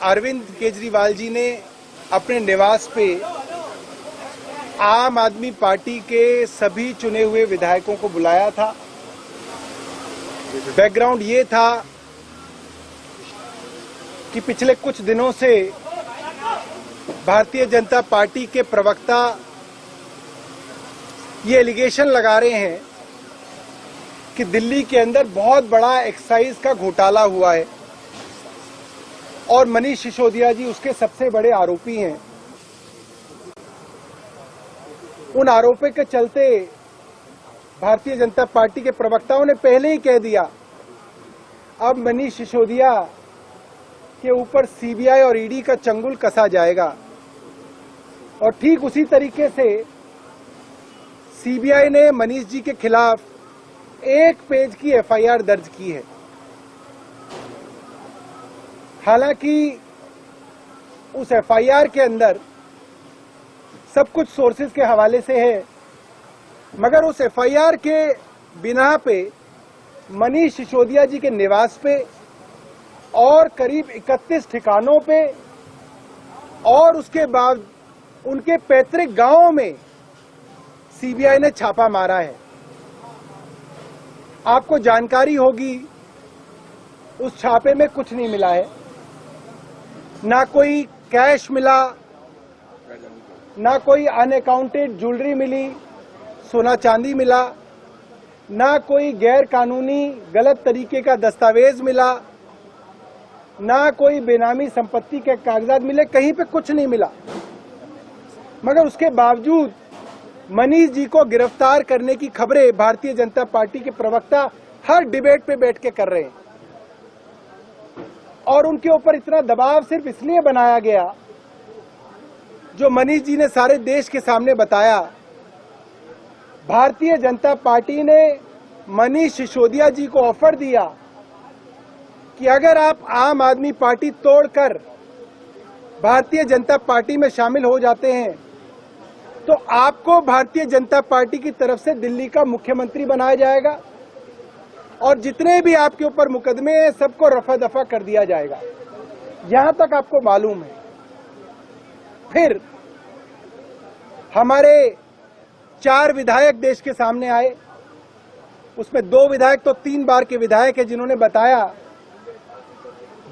अरविंद केजरीवाल जी ने अपने निवास पे आम आदमी पार्टी के सभी चुने हुए विधायकों को बुलाया था। बैकग्राउंड ये था कि पिछले कुछ दिनों से भारतीय जनता पार्टी के प्रवक्ता ये एलिगेशन लगा रहे हैं कि दिल्ली के अंदर बहुत बड़ा एक्साइज का घोटाला हुआ है और मनीष सिसोदिया जी उसके सबसे बड़े आरोपी हैं। उन आरोपों के चलते भारतीय जनता पार्टी के प्रवक्ताओं ने पहले ही कह दिया अब मनीष सिसोदिया के ऊपर सीबीआई और ईडी का चंगुल कसा जाएगा। और ठीक उसी तरीके से सीबीआई ने मनीष जी के खिलाफ 1 पेज की एफआईआर दर्ज की है। हालांकि उस एफआईआर के अंदर सब कुछ सोर्सेज के हवाले से है, मगर उस एफआईआर के बिना पे मनीष सिसोदिया जी के निवास पे और करीब 31 ठिकानों पे और उसके बाद उनके पैतृक गांवों में सीबीआई ने छापा मारा है। आपको जानकारी होगी उस छापे में कुछ नहीं मिला है, ना कोई कैश मिला, ना कोई अनअकाउंटेड ज्वेलरी मिली, सोना चांदी मिला, ना कोई गैर कानूनी गलत तरीके का दस्तावेज मिला, ना कोई बेनामी संपत्ति के कागजात मिले, कहीं पे कुछ नहीं मिला। मगर उसके बावजूद मनीष जी को गिरफ्तार करने की खबरें भारतीय जनता पार्टी के प्रवक्ता हर डिबेट पे बैठ के कर रहे हैं और उनके ऊपर इतना दबाव सिर्फ इसलिए बनाया गया जो मनीष जी ने सारे देश के सामने बताया। भारतीय जनता पार्टी ने मनीष सिसोदिया जी को ऑफर दिया कि अगर आप आम आदमी पार्टी तोड़कर भारतीय जनता पार्टी में शामिल हो जाते हैं तो आपको भारतीय जनता पार्टी की तरफ से दिल्ली का मुख्यमंत्री बनाया जाएगा और जितने भी आपके ऊपर मुकदमे हैं सबको रफा दफा कर दिया जाएगा। यहां तक आपको मालूम है। फिर हमारे 4 विधायक देश के सामने आए, उसमें 2 विधायक तो 3 बार के विधायक हैं जिन्होंने बताया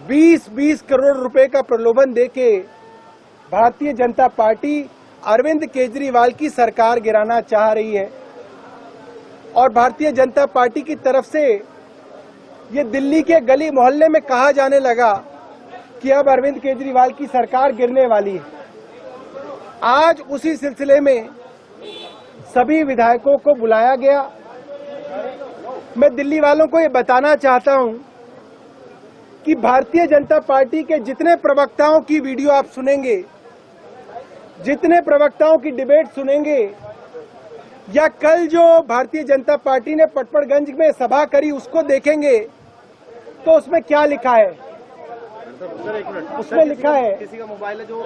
20-20 करोड़ रुपए का प्रलोभन देके भारतीय जनता पार्टी अरविंद केजरीवाल की सरकार गिराना चाह रही है और भारतीय जनता पार्टी की तरफ से ये दिल्ली के गली मोहल्ले में कहा जाने लगा कि अब अरविंद केजरीवाल की सरकार गिरने वाली है। आज उसी सिलसिले में सभी विधायकों को बुलाया गया। मैं दिल्ली वालों को ये बताना चाहता हूं कि भारतीय जनता पार्टी के जितने प्रवक्ताओं की वीडियो आप सुनेंगे, जितने प्रवक्ताओं की डिबेट सुनेंगे या कल जो भारतीय जनता पार्टी ने पटपड़गंज में सभा करी उसको देखेंगे तो उसमें क्या लिखा है? उसमें लिखा है किसी का मोबाइल है जो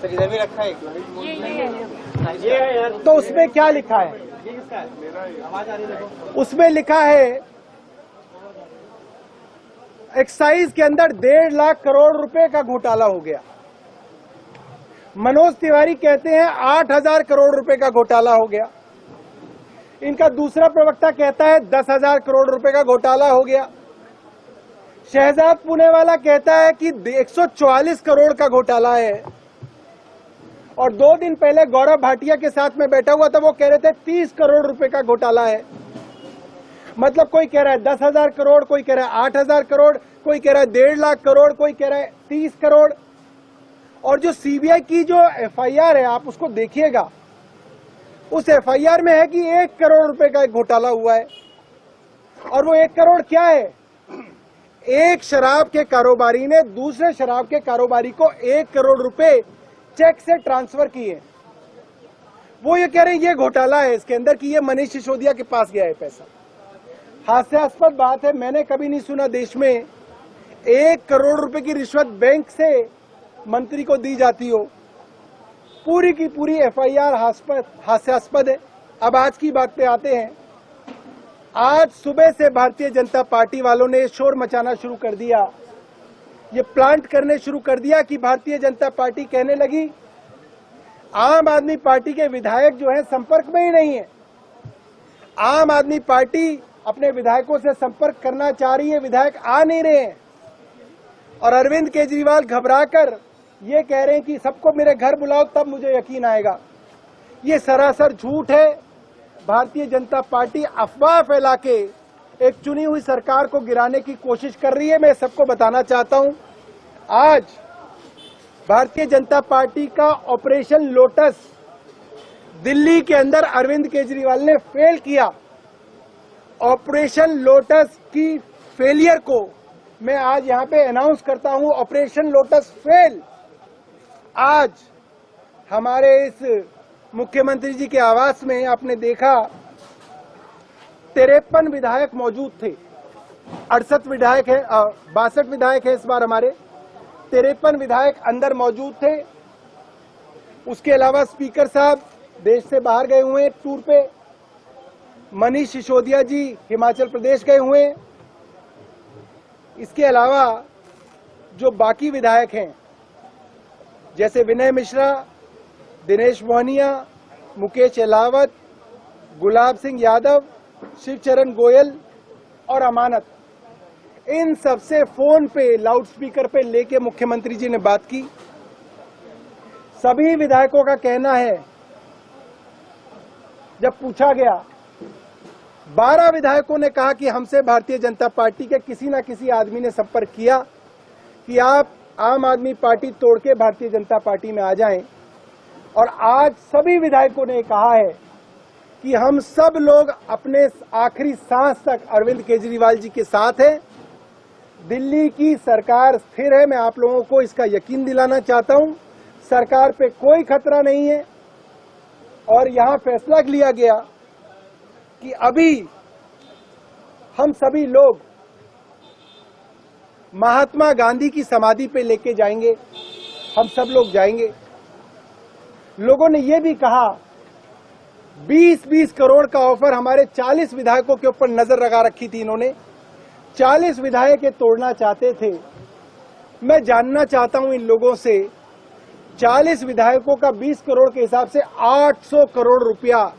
सर इधर भी रखा है ये है यार। तो उसमें क्या लिखा है? ये किसका है? आवाज आ रही है देखो। उसमें लिखा है एक्साइज के अंदर 1.5 लाख करोड़ रुपए का घोटाला हो गया। मनोज तिवारी कहते हैं 8,000 करोड़ रुपए का घोटाला हो गया। इनका दूसरा प्रवक्ता कहता है 10,000 करोड़ रुपए का घोटाला हो गया। शहजाद पुनेवाला कहता है कि 144 करोड़ का घोटाला है और 2 दिन पहले गौरव भाटिया के साथ में बैठा हुआ था, वो कह रहे थे 30 करोड़ रुपए का घोटाला है। मतलब कोई कह रहा है 10,000 करोड़, कोई कह रहा है 8,000 करोड़, कोई कह रहा है 1.5 लाख करोड़, कोई कह रहा है 30 करोड़। और जो सीबीआई की जो एफआईआर है आप उसको देखिएगा, उस एफआईआर में है कि 1 करोड़ रुपए का एक घोटाला हुआ है। और वो 1 करोड़ क्या है? एक शराब के कारोबारी ने दूसरे शराब के कारोबारी को 1 करोड़ रुपए चेक से ट्रांसफर किए। वो ये कह रहे हैं ये घोटाला है इसके अंदर कि ये मनीष सिसोदिया के पास गया है पैसा। हास्यास्पद बात है, मैंने कभी नहीं सुना देश में 1 करोड़ रुपए की रिश्वत बैंक से मंत्री को दी जाती हो। पूरी की पूरी एफआईआर हास्यास्पद है। अब आज की बात पे आते हैं। आज सुबह से भारतीय जनता पार्टी वालों ने शोर मचाना शुरू कर दिया, ये प्लांट करने शुरू कर दिया कि भारतीय जनता पार्टी कहने लगी आम आदमी पार्टी के विधायक जो हैं संपर्क में ही नहीं है। आम आदमी पार्टी अपने विधायकों से संपर्क करना चाह रही है, विधायक आ नहीं रहे हैं। और अरविंद केजरीवाल घबराकर ये कह रहे हैं कि सबको मेरे घर बुलाओ तब मुझे यकीन आएगा। ये सरासर झूठ है। भारतीय जनता पार्टी अफवाह फैला के एक चुनी हुई सरकार को गिराने की कोशिश कर रही है। मैं सबको बताना चाहता हूं, आज भारतीय जनता पार्टी का ऑपरेशन लोटस दिल्ली के अंदर अरविंद केजरीवाल ने फेल किया। ऑपरेशन लोटस की फेलियर को मैं आज यहां पे अनाउंस करता हूं, ऑपरेशन लोटस फेल। आज हमारे इस मुख्यमंत्री जी के आवास में आपने देखा 53 विधायक मौजूद थे, 68 विधायक है, 62 विधायक है इस बार हमारे, 53 विधायक अंदर मौजूद थे। उसके अलावा स्पीकर साहब देश से बाहर गए हुए हैं टूर पे, मनीष सिसोदिया जी हिमाचल प्रदेश गए हुए हैं। इसके अलावा जो बाकी विधायक हैं जैसे विनय मिश्रा, दिनेश मोहनिया, मुकेश अहलावत, गुलाब सिंह यादव, शिवचरण गोयल और अमानत, इन सबसे फोन पे लाउडस्पीकर पे लेके मुख्यमंत्री जी ने बात की। सभी विधायकों का कहना है, जब पूछा गया 12 विधायकों ने कहा कि हमसे भारतीय जनता पार्टी के किसी ना किसी आदमी ने संपर्क किया कि आप आम आदमी पार्टी तोड़ के भारतीय जनता पार्टी में आ जाएं। और आज सभी विधायकों ने कहा है कि हम सब लोग अपने आखिरी सांस तक अरविंद केजरीवाल जी के साथ हैं। दिल्ली की सरकार स्थिर है, मैं आप लोगों को इसका यकीन दिलाना चाहता हूं। सरकार पे कोई खतरा नहीं है। और यहां फैसला लिया गया कि अभी हम सभी लोग महात्मा गांधी की समाधि पे लेके जाएंगे, हम सब लोग जाएंगे। लोगों ने यह भी कहा 20-20 करोड़ का ऑफर हमारे 40 विधायकों के ऊपर नजर लगा रखी थी इन्होंने, 40 विधायक ये तोड़ना चाहते थे। मैं जानना चाहता हूं इन लोगों से, 40 विधायकों का 20 करोड़ के हिसाब से 800 करोड़ रुपया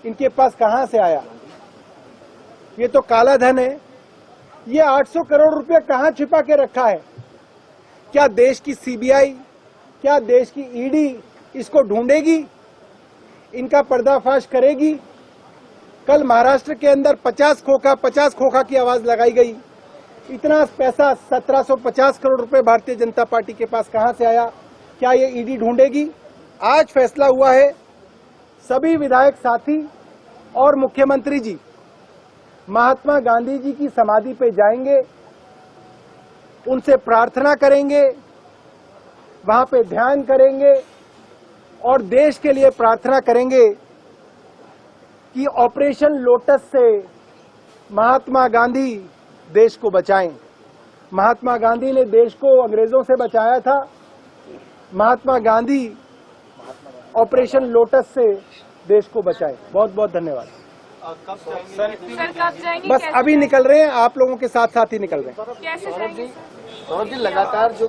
इनके पास कहां से आया? ये तो काला धन है। ये 800 करोड़ रुपया कहां छिपा के रखा है? क्या देश की सीबीआई, क्या देश की ईडी इसको ढूंढेगी, इनका पर्दाफाश करेगी? कल महाराष्ट्र के अंदर 50 खोखा की आवाज लगाई गई। इतना पैसा 1750 करोड़ रुपए भारतीय जनता पार्टी के पास कहां से आया? क्या ये ईडी ढूंढेगी? आज फैसला हुआ है, सभी विधायक साथी और मुख्यमंत्री जी महात्मा गांधी जी की समाधि पे जाएंगे, उनसे प्रार्थना करेंगे, वहां पे ध्यान करेंगे और देश के लिए प्रार्थना करेंगे कि ऑपरेशन लोटस से महात्मा गांधी देश को बचाएं। महात्मा गांधी ने देश को अंग्रेजों से बचाया था। महात्मा गांधी ऑपरेशन लोटस से देश को बचाए। बहुत बहुत धन्यवाद। सर कब जाएंगे? बस अभी निकल रहे हैं, आप लोगों के साथ साथ ही निकल रहे हैं। कैसे जाएंगे? सौरभ जी लगातार जो